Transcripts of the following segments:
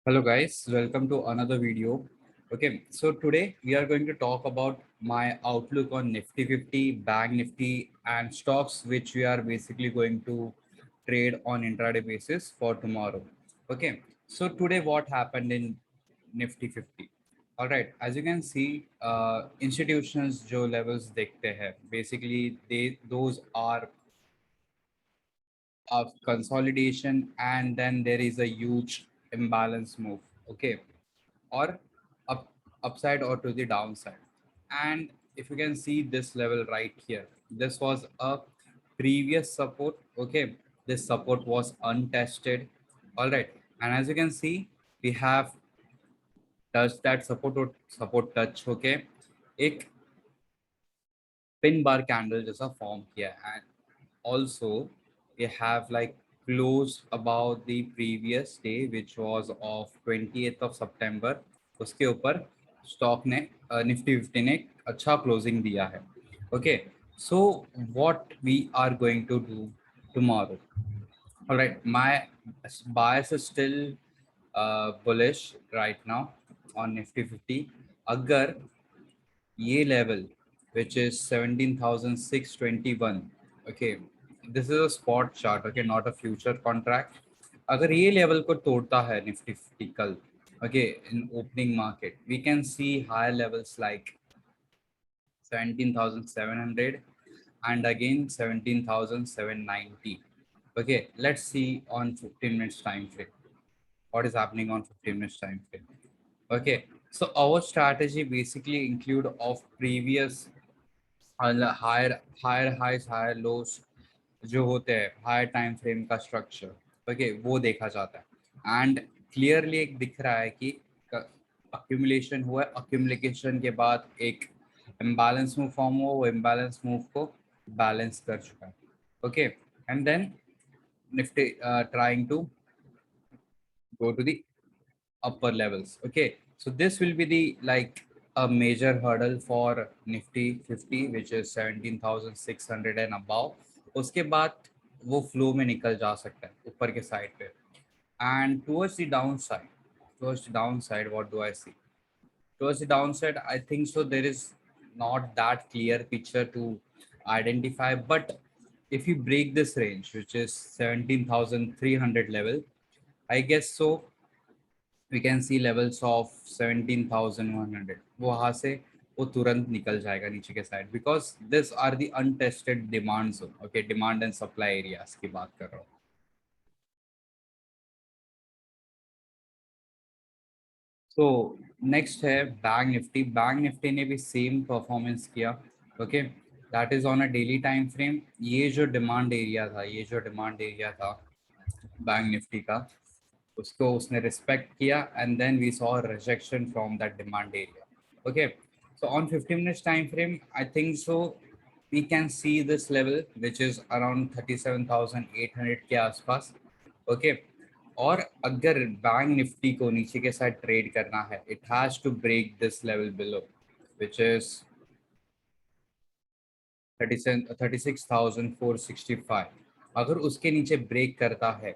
Hello guys, welcome to another video. Okay, so today we are going to talk about my outlook on Nifty 50, Bank Nifty and stocks which we are basically going to trade on intraday basis for tomorrow. Okay, so today what happened in Nifty 50? All right, as you can see, institutions जो levels देखते हैं, basically those are of consolidation and then there is a huge imbalance move. Okay, or upside or to the downside. And if you can see this level right here, this was a previous support. Okay, this support was untested. All right, and as you can see, we have touched that support touch. Okay, एक pin bar candle जैसा form किया and also we have like closed about the previous day which was of 28th of September. उसके ऊपर stock ने Nifty 50 ने अच्छा closing दिया है. Okay, so what we are going to do tomorrow? All right, my bias is still bullish right now on nifty 50. अगर ये level which is 17,621. Okay, this is a spot chart. Okay, not a future contract. अगर ये level को तोड़ता है Nifty 50 कल, okay, in opening market we can see higher levels like 17,700 and again 17,790. Okay, let's see on 15 minutes time frame what is happening on 15 minutes time frame. Okay, so our strategy basically include of previous higher highs higher lows जो होते हैं higher time frame का structure. Okay, वो देखा जाता है and clearly एक दिख रहा है कि अक्यूमुलेशन हुआ है. अक्यूमुलेशन के बाद एक इम्बैलेंस मूव फॉर्म हुआ, वो इम्बैलेंस मूव को बैलेंस कर चुका है. Okay, and then Nifty trying to go to the upper levels. Okay, so this will be the like a major hurdle for nifty 50 which is 17,600 and above. उसके बाद वो flow में निकल जा सकता है ऊपर के साइड पे. And towards the downside, what do I see? Towards the downside, I think so there is not that clear picture to identify, but if you break this range which is 17,300 level, I guess so we can see levels of 17,100. वहां से वो तुरंत निकल जाएगा नीचे के side because this are the untested demands. Okay, demand and supply areas की बात कर रहा हूँ. तो नेक्स्ट है बैंक निफ्टी. बैंक निफ्टी ने भी सेम परफॉर्मेंस किया. Okay, that is on a daily time frame. ये जो डिमांड एरिया था बैंक निफ्टी का, उसको उसने रिस्पेक्ट किया and then we saw rejection from that demand area. Okay, so on 15 minutes time frame I think so we can see this level which is around 37,800 के आसपास. Okay, और अगर bank Nifty को नीचे के साथ ट्रेड करना है it has to break this level below which is 36,465. अगर उसके नीचे ब्रेक करता है,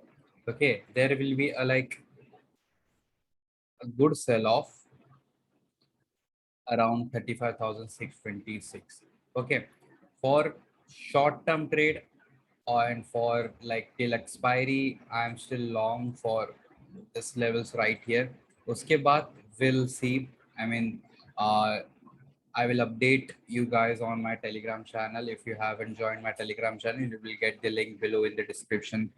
okay, there will be a like a good sell off around 35,626. Okay, for short term trade and for like till expiry I am still long for this levels right here. Uske baad we'll see. I mean, uh, I will update you guys on my Telegram channel. If you haven't joined my Telegram channel, you will get the link below in the description.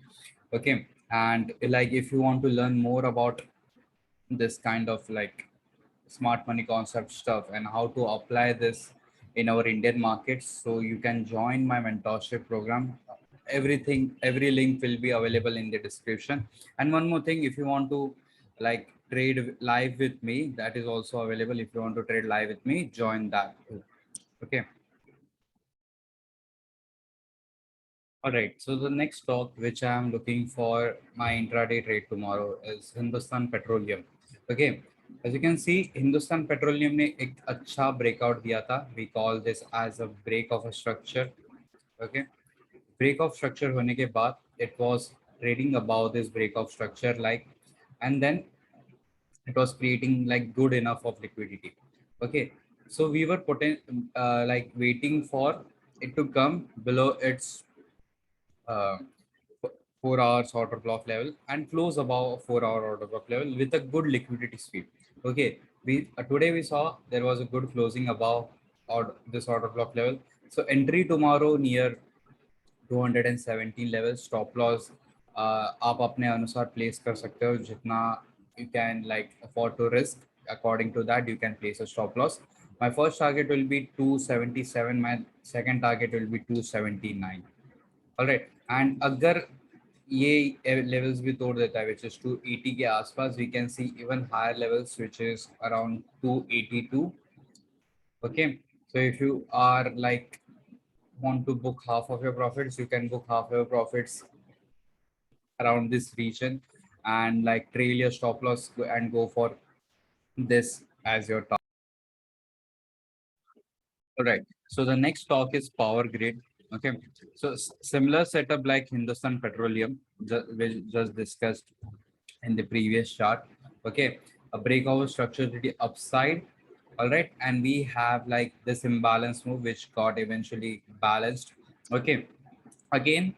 Okay, and like if you want to learn more about this kind of like smart money concept stuff and how to apply this in our Indian markets, so you can join my mentorship program. Every link will be available in the description. And one more thing, if you want to like trade live with me, that is also available. If you want to trade live with me, join that too. Okay. All right. So the next stock which I am looking for my intraday trade tomorrow is Hindustan Petroleum. Okay. As you can see, Hindustan Petroleum ने एक अच्छा breakout दिया था. We call this as a break of a structure. Okay. Break of structure होने के बाद it was trading above this break of structure like, and then it was creating like good enough of liquidity. Okay, so we were like waiting for it to come below its uh, 4 hours order block level and close above 4 hour order block level with a good liquidity sweep. Okay, we today we saw there was a good closing above or this order block level. So entry tomorrow near 217 level, stop loss आप अपने अनुसार place कर सकते हो जितना you can like afford to risk. According to that you can place a stop loss. My first target will be 277, my second target will be 279. All right, and अगर ये levels भी तोड़ देता है which is 280 के आसपास, we can see even higher levels which is around 282. Okay, so if you are like want to book half of your profits, you can book half of your profits around this region and like trail your stop loss and go for this as your target. All right, so the next stock is Power Grid. Okay, so similar setup like Hindustan Petroleum, we just discussed in the previous chart. Okay, a breakout structure to the upside. All right, and we have like this imbalance move which got eventually balanced. Okay, again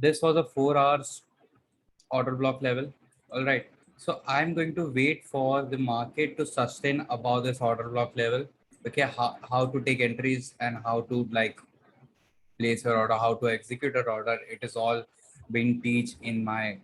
this was a 4 hours order block level. All right, so I'm going to wait for the market to sustain above this order block level. Okay, how to take entries and how to like place your order, how to execute your order, it is all being teach in my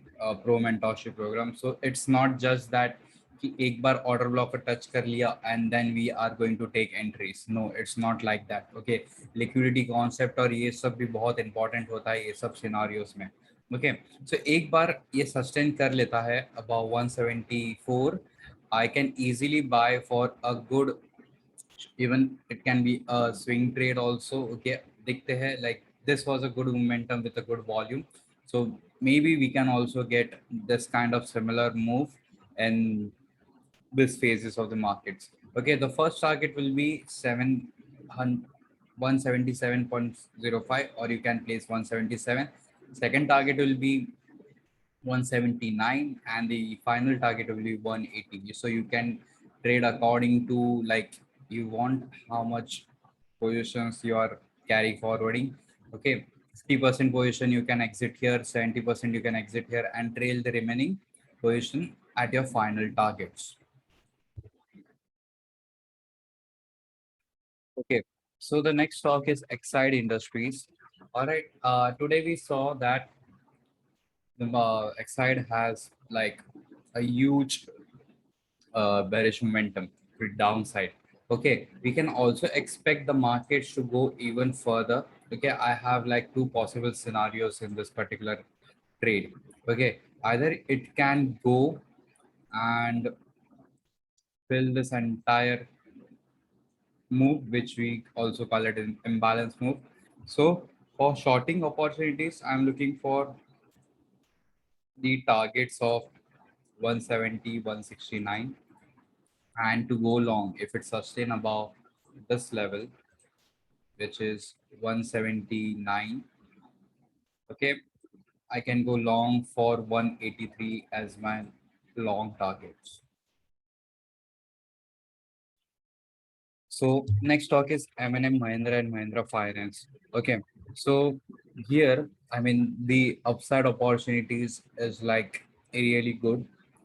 pro mentorship program. So it's not just that कि एक बार order block को touch कर लिया and then we are going to take entries. No, it's not like that. Okay, liquidity concept और ये सब भी बहुत important होता है ये सब scenarios में. Okay, so एक बार ये sustain कर लेता है about 174, I can easily buy for a good, even it can be a swing trade also. Okay, dikhte hai like this was a good momentum with a good volume, so maybe we can also get this kind of similar move in this phases of the markets. Okay, the first target will be 177.05, or you can place 177. Second target will be 179 and the final target will be 180. So you can trade according to like you want how much positions you are carry forwarding. Okay, 50% position you can exit here, 70% you can exit here and trail the remaining position at your final targets. Okay, so the next stock is Exide Industries. All right, today we saw that the Exide has like a huge bearish momentum with downside. Okay, we can also expect the markets to go even further. Okay, I have like two possible scenarios in this particular trade. Okay, either it can go and fill this entire move, which we also call it an imbalance move. So for shorting opportunities, I'm looking for the targets of 170, 169, and to go long if it's sustain above this level, which is 179. Okay, I can go long for 183 as my long targets. So next stock is M&M Mahindra and Mahindra Finance. Okay, so here I mean the upside opportunities is like really good.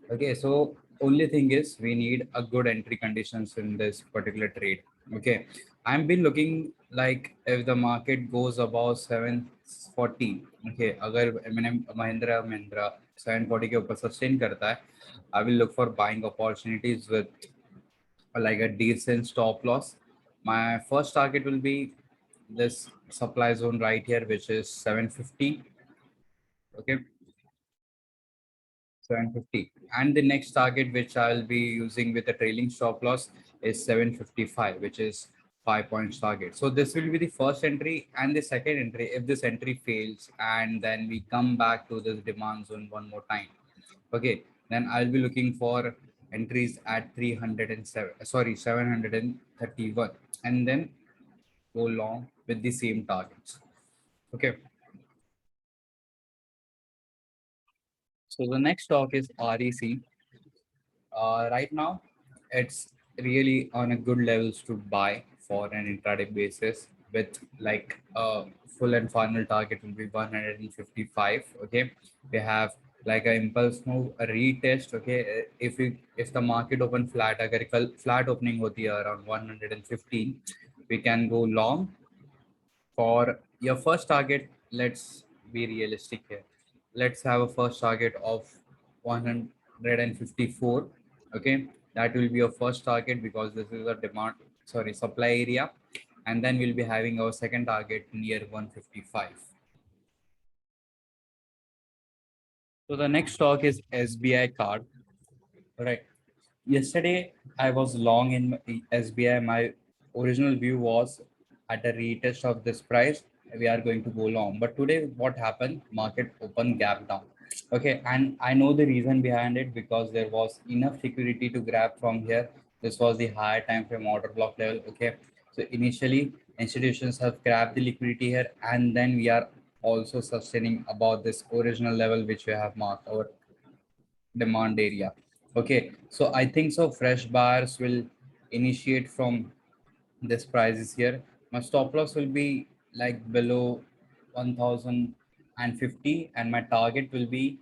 Okay, so only thing is we need a good entry conditions in this particular trade. Okay, I've been looking like if the market goes above 740. Okay, अगर M&M Mahindra 740 के ऊपर sustain करता है, I will look for buying opportunities with like a decent stop loss. My first target will be this supply zone right here, which is 750. Okay, 750. And the next target, which I'll be using with a trailing stop loss, is 755, which is 5 points target. So this will be the first entry and the second entry. If this entry fails and then we come back to this demand zone one more time, okay, then I'll be looking for entries at 307, sorry, 731, and then go long with the same targets. Okay, so the next stock is REC. right now it's really on a good levels to buy for an intraday basis with like full and final target will be 155. Okay, we have like an impulse move, a retest. Okay, if the market open flat, agar flat opening hoti hai around 115, we can go long for your first target. Let's be realistic here. Let's have a first target of 154. Okay, that will be your first target because this is a demand, sorry, supply area. And then we'll be having our second target near 155. So the next stock is SBI card. Right. Yesterday, I was long in SBI. My original view was at a retest of this price, we are going to go long. But today, what happened? Market open gap down. Okay, and I know the reason behind it because there was enough liquidity to grab from here. This was the higher time frame order block level. Okay, so initially institutions have grabbed the liquidity here, and then we are also sustaining about this original level which we have marked our demand area. Okay, so I think so fresh buyers will initiate from this prices here. My stop loss will be like below 1050 and my target will be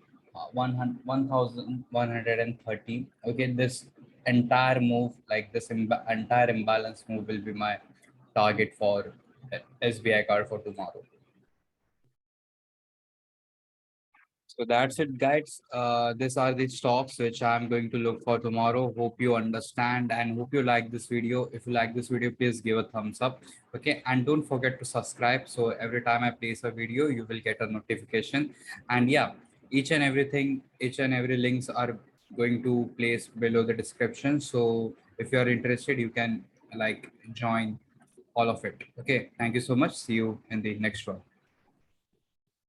1130. Okay, this entire move, like this entire imbalance move will be my target for SBI card for tomorrow. So that's it, guys. These are the stocks which I'm going to look for tomorrow. Hope you understand and hope you like this video. If you like this video, please give a thumbs up. Okay, and don't forget to subscribe. So every time I place a video, you will get a notification. And yeah, each and every links are going to place below the description. So if you are interested, you can like join all of it. Okay, thank you so much. See you in the next one.